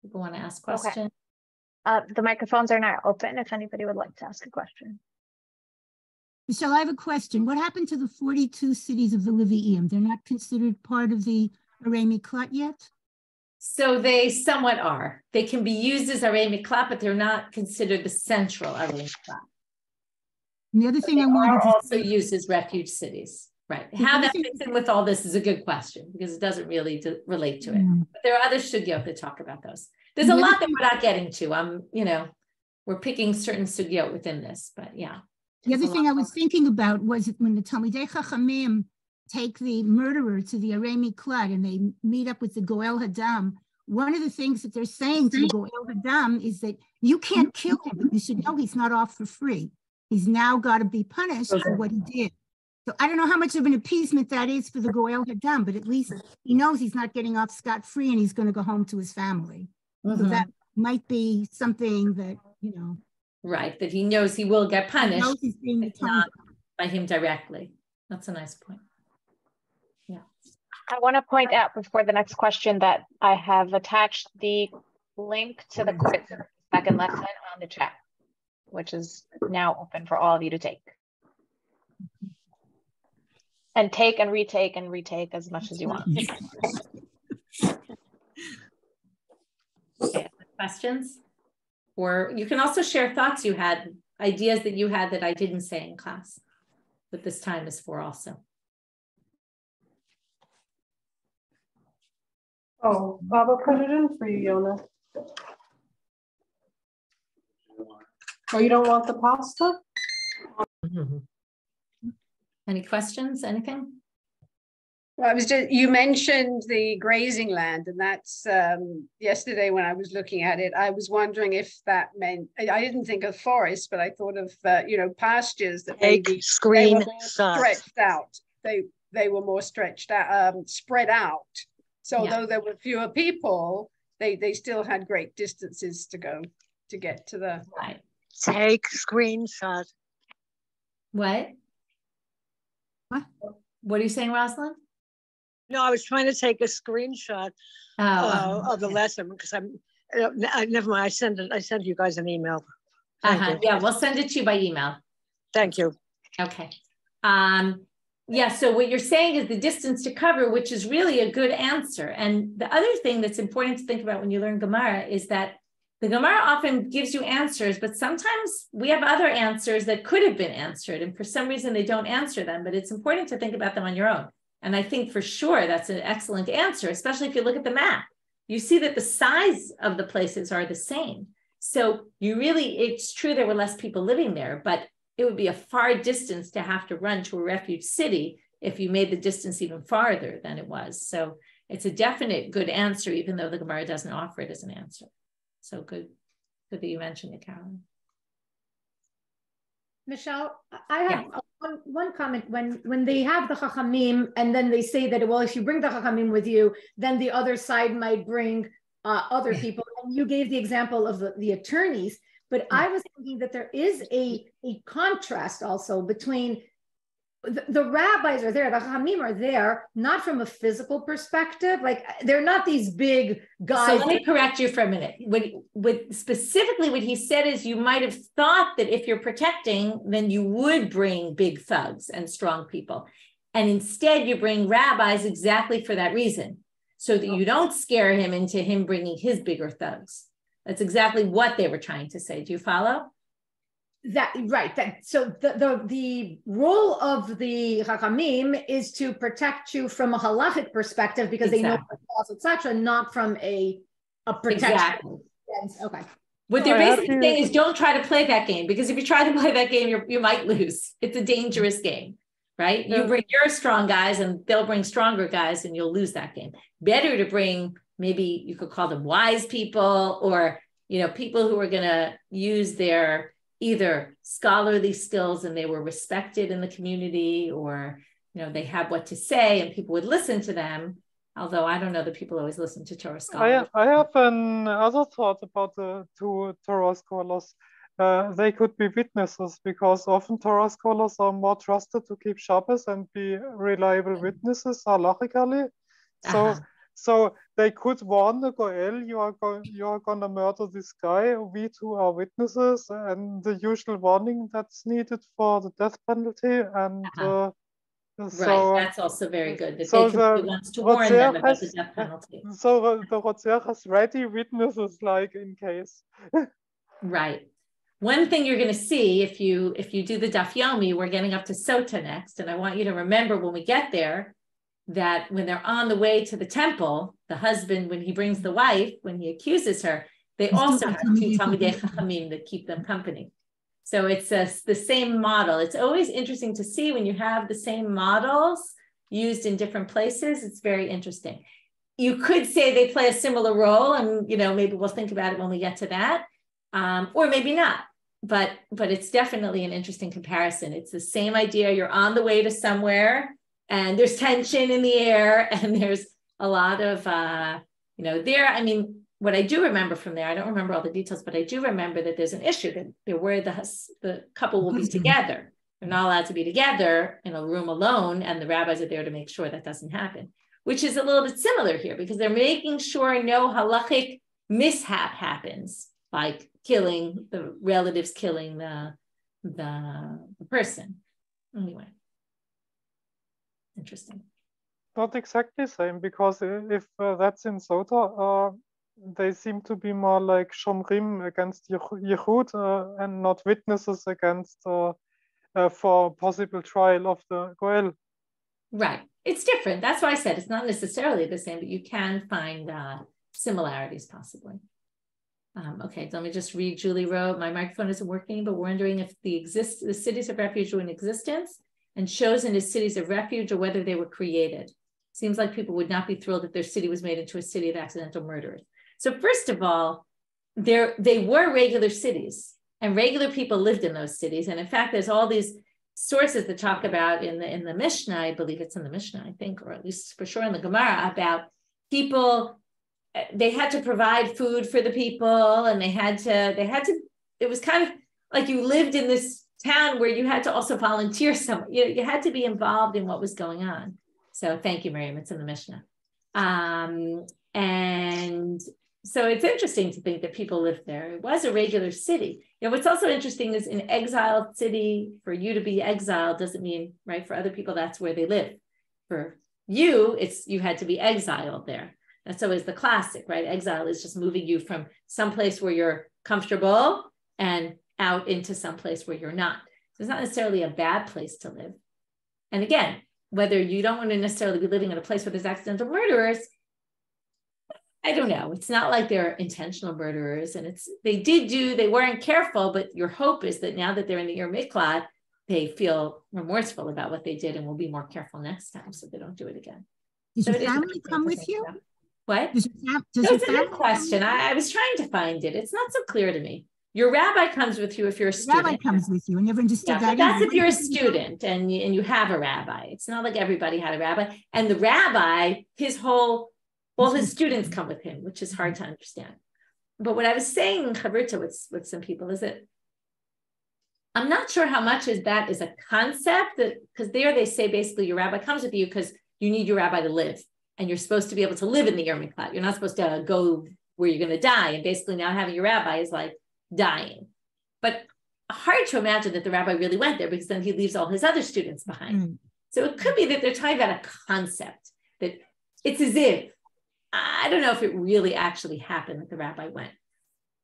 People want to ask questions? The microphones are now open if anybody would like to ask a question. Michelle, I have a question. What happened to the 42 cities of the Levi'im? They're not considered part of the Arei Miklat yet? So they somewhat are. They can be used as Arei Miklat, but they're not considered the central Arei Miklat. And the other thing I wanted to also used as refuge cities. Right. How that fits in with all this is a good question because it doesn't really relate to it. But there are other sugiyot that talk about those. There's a lot that we're not getting to. We're picking certain sugiyot within this, but yeah. The other thing I was thinking about was when the Talmidei Chachamim take the murderer to the Arei Miklat and they meet up with the Goel Hadam, one of the things that they're saying to the Goel Hadam is that you can't kill him, but you should know he's not off for free. He's now got to be punished for what he did. So I don't know how much of an appeasement that is for the Goel Hadam, but at least he knows he's not getting off scot-free and he's going to go home to his family. So that might be something that, Right, that he knows he will get punished. He knows he's being not by him directly. That's a nice point. Yeah. I want to point out before the next question that I have attached the link to the quiz second lesson on the chat, which is now open for all of you to take. And take and retake as much as you want. Okay, questions? Or you can also share thoughts you had, ideas that you had that I didn't say in class, that this time is for also. Oh, Baba put it in for you, Yona. Oh, you don't want the pasta? Any questions, anything? Well, you mentioned the grazing land, and that's yesterday when I was looking at it, I was wondering if that meant, I didn't think of forests, but I thought of, pastures that maybe they were more stretched out. They were more stretched out, spread out. So though there were fewer people, they still had great distances to go to get to the. Right. Take screenshot. What? What are you saying, Rosalind? No, I was trying to take a screenshot of the lesson because never mind. I sent you guys an email. Yeah, we'll send it to you by email. Thank you. Okay. Yeah, so what you're saying is the distance to cover, which is really a good answer. And the other thing that's important to think about when you learn Gemara is that the Gemara often gives you answers, but sometimes we have other answers that could have been answered. And for some reason, they don't answer them, but it's important to think about them on your own. And I think for sure that's an excellent answer, especially if you look at the map. You see that the size of the places are the same. So it's true there were less people living there, but it would be a far distance to have to run to a refuge city if you made the distance even farther than it was. So it's a definite good answer, even though the Gemara doesn't offer it as an answer. So good that you mentioned it, Carolyn. Michelle, I have one comment. When they have the Chachamim and then they say that, well, if you bring the Chachamim with you, then the other side might bring other people. And you gave the example of the attorneys, but I was thinking that there is a contrast also between the rabbis are there, the Chachamim are there, not from a physical perspective. Like they're not these big guys. So let me correct you for a minute. Specifically what he said is you might have thought that if you're protecting, then you would bring big thugs and strong people. And instead you bring rabbis exactly for that reason, so that you don't scare him into him bringing his bigger thugs. That's exactly what they were trying to say. Do you follow? So the role of the Chachamim is to protect you from a halachic perspective because they know the laws, etc., not from a protection. Exactly. Okay. What they're basically saying is don't try to play that game, because if you try to play that game, you might lose. It's a dangerous game, right? You bring your strong guys and they'll bring stronger guys and you'll lose that game. Better to bring, maybe you could call them wise people, or people who are going to use their either scholarly skills and they were respected in the community, or they have what to say and people would listen to them. Although I don't know that people always listen to Torah scholars. I have another thought about the two Torah scholars. They could be witnesses, because often Torah scholars are more trusted to keep Shabbos and be reliable witnesses halachically. So So they could warn the Goel, you are gonna murder this guy. We two are witnesses, and the usual warning that's needed for the death penalty. And right, that's also very good. That so they could wants to warn them about the death penalty. So the Rotzer has ready witnesses, like in case. Right. One thing you're going to see if you do the Daf Yomi, we're getting up to Sota next, and I want you to remember when we get there that when they're on the way to the temple, the husband, when he brings the wife, when he accuses her, they also have two Talmidei Chachamim that keep them company. So it's the same model. It's always interesting to see when you have the same models used in different places. It's very interesting. You could say they play a similar role, and maybe we'll think about it when we get to that, or maybe not. But it's definitely an interesting comparison. It's the same idea. You're on the way to somewhere, and there's tension in the air, and there's a lot of, there. I mean, what I do remember from there, I don't remember all the details, but I do remember that there's an issue that they're worried the couple will be together. They're not allowed to be together in a room alone, and the rabbis are there to make sure that doesn't happen, which is a little bit similar here because they're making sure no halachic mishap happens, like killing the relatives, killing the person. Anyway. Interesting. Not exactly the same, because if that's in Sota, they seem to be more like Shomrim against Yehud and not witnesses against for possible trial of the Goel. Right. It's different. That's why I said it's not necessarily the same, but you can find similarities possibly. Okay, so let me just read. Julie wrote, my microphone isn't working, but we're wondering if the cities of refuge were in existence and chosen as cities of refuge, or whether they were created. Seems like people would not be thrilled if their city was made into a city of accidental murderers. So first of all, they were regular cities, and regular people lived in those cities. And in fact, there's all these sources that talk about in the Mishnah, I believe it's in the Mishnah, I think, or at least for sure in the Gemara, about people, they had to provide food for the people, and they had to, it was kind of like you lived in this town where you had to also volunteer somewhere. You had to be involved in what was going on. So thank you, Miriam. It's in the Mishnah. And so it's interesting to think that people lived there. It was a regular city. What's also interesting is an exiled city, for you to be exiled doesn't mean, right, for other people, that's where they live. For you, you had to be exiled there. And so is the classic, right? Exile is just moving you from someplace where you're comfortable and out into some place where you're not. So it's not necessarily a bad place to live. And again, whether you don't want to necessarily be living in a place where there's accidental murderers, I don't know. It's not like they're intentional murderers, and they weren't careful, but your hope is that now that they're in the Ir Miklat, they feel remorseful about what they did and will be more careful next time so they don't do it again. Does your family come with you? What? That's a good question. I was trying to find it. It's not so clear to me. Your rabbi comes with you if you're a student. Rabbi comes with you. I never understood that. But that's if you're a student and you have a rabbi. It's not like everybody had a rabbi. And the rabbi, all his students come with him, which is hard to understand. But what I was saying, Chavrita, with some people is that I'm not sure how much is that is a concept, because there they say basically your rabbi comes with you because you need your rabbi to live. And you're supposed to be able to live in the Ir Miklat. You're not supposed to go where you're going to die. And basically now having your rabbi is like dying. But hard to imagine that the rabbi really went there, because then he leaves all his other students behind. Mm. So it could be that they're talking about a concept, that it's as if, I don't know if it really actually happened that the rabbi went.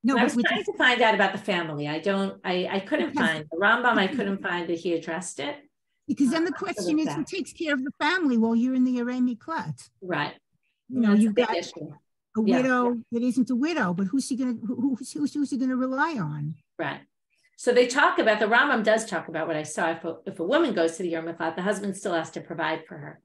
No, I was trying to find out about the family. I couldn't find the Rambam. I couldn't find that he addressed it. Because then the question is, who takes care of the family while you're in the Ir Miklat? Right. You've got a widow that isn't a widow, but who's he gonna rely on? Right. So they talk about, the Rambam does talk about what I saw. If a woman goes to the Ir Miklat, the husband still has to provide for her.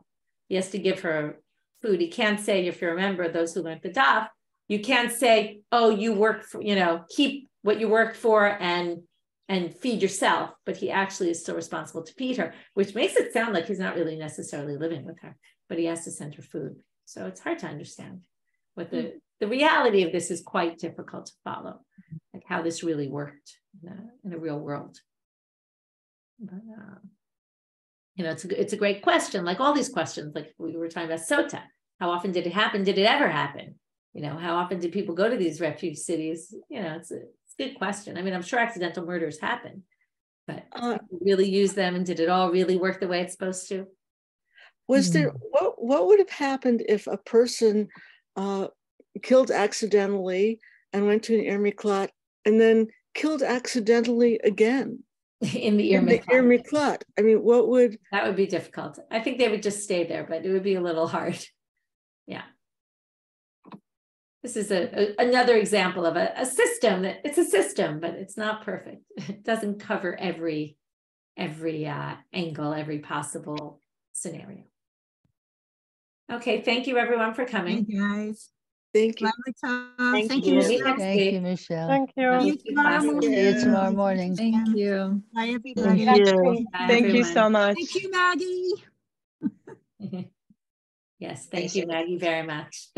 He has to give her food. He can't say, if you remember those who learned the daf, you can't say, oh, you work for, keep what you work for and feed yourself, but he actually is still responsible to feed her, which makes it sound like he's not really necessarily living with her, but he has to send her food. So it's hard to understand what the reality of this is quite difficult to follow, like how this really worked in the real world. But, it's a great question, like all these questions, like we were talking about Sota. How often did it happen? Did it ever happen? You know, how often did people go to these refuge cities? You know, it's a good question. I mean, I'm sure accidental murders happen, but really use them, and did it all really work the way it's supposed to? Was there, what would have happened if a person killed accidentally and went to an Ir Miklat and then killed accidentally again? In the Ir Miklat. I mean, what would... That would be difficult. I think they would just stay there, but it would be a little hard. Yeah. This is another example of a system that it's a system, but it's not perfect. It doesn't cover every angle, every possible scenario. Okay, thank you everyone for coming. Hey guys. Thank you. Thank you, Michelle. Thank you, Michelle. Thank you. See you tomorrow morning. See you tomorrow morning. Thank you. Bye, everybody. Thank you so much. Thank you, Maggie. Yes, thank you, Maggie, very much.